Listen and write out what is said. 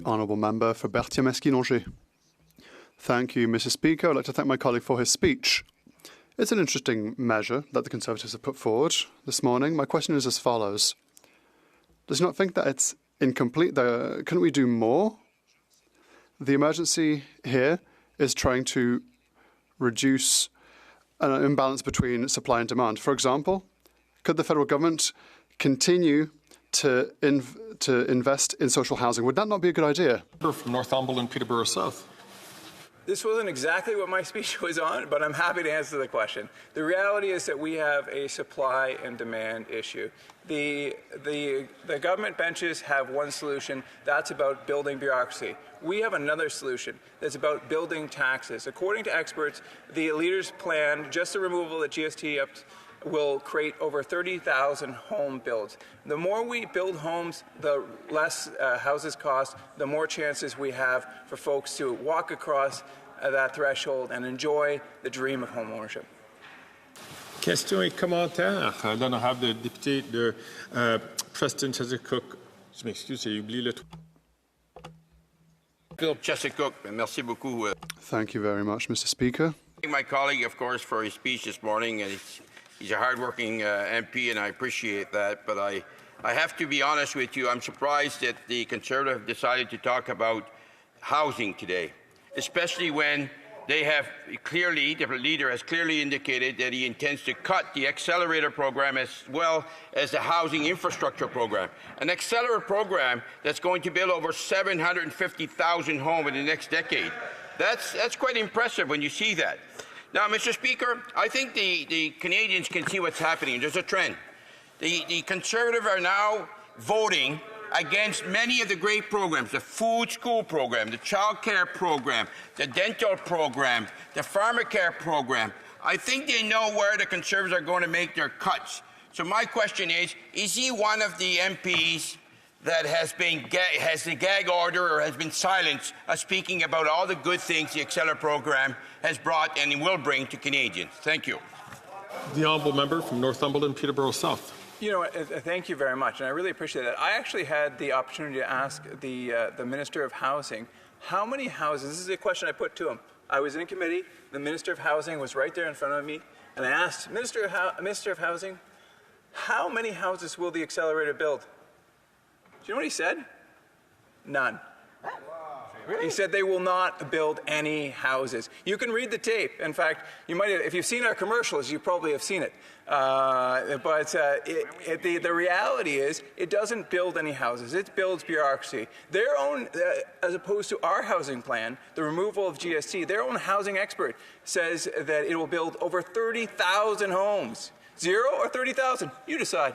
Honourable Member for Berthier-Mesquite-Angers. Thank you, Mr. Speaker. I'd like to thank my colleague for his speech. It's an interesting measure that the Conservatives have put forward this morning. My question is as follows. Does he not think that it's incomplete? Couldn't we do more? The emergency here is trying to reduce an imbalance between supply and demand. For example, could the federal government continue to invest in social housing? Would that not be a good idea? From Northumberland, Peterborough South. This wasn't exactly what my speech was on, but I'm happy to answer the question. The reality is that we have a supply and demand issue. The government benches have one solution. That's about building bureaucracy. We have another solution that's about building taxes. According to experts, the leaders' plan, just the removal of GST will create over 30,000 home builds. The more we build homes, the less houses cost, the more chances we have for folks to walk across that threshold and enjoy the dream of home ownership. Question et commentaire. L'honorable député de Preston Chesapeake. Je m'excuse, j'ai oublié le. Chesapeake, merci beaucoup. Thank you very much, Mr. Speaker. My colleague, of course, for his speech this morning, and he's a hard-working MP, and I appreciate that. But I have to be honest with you. I'm surprised that the Conservative decided to talk about housing today, especially when they have clearly, the leader has clearly indicated that he intends to cut the Accelerator program as well as the housing infrastructure program. An Accelerator program that's going to build over 750,000 homes in the next decade. That's quite impressive when you see that. Now, Mr. Speaker, I think the Canadians can see what's happening. There's a trend. The Conservative are now voting against many of the great programs, the food school program, the child care program, the dental program, the pharmacare program. I think they know where the Conservatives are going to make their cuts. So my question is he one of the MPs that has the gag order or has been silenced speaking about all the good things the Accelerator program has brought and will bring to Canadians? Thank you. The honourable member from Northumberland, Peterborough South. You know, thank you very much, and I really appreciate that. I actually had the opportunity to ask the Minister of Housing how many houses. This is a question I put to him. I was in committee. The Minister of Housing was right there in front of me, and I asked Minister of Housing, how many houses will the Accelerator build? Do you know what he said? None. Really? He said they will not build any houses. You can read the tape. In fact, you might have, if you've seen our commercials, you probably have seen it. The reality is it doesn't build any houses. It builds bureaucracy. Their own, as opposed to our housing plan, the removal of GST, their own housing expert says that it will build over 30,000 homes. 0 or 30,000? You decide.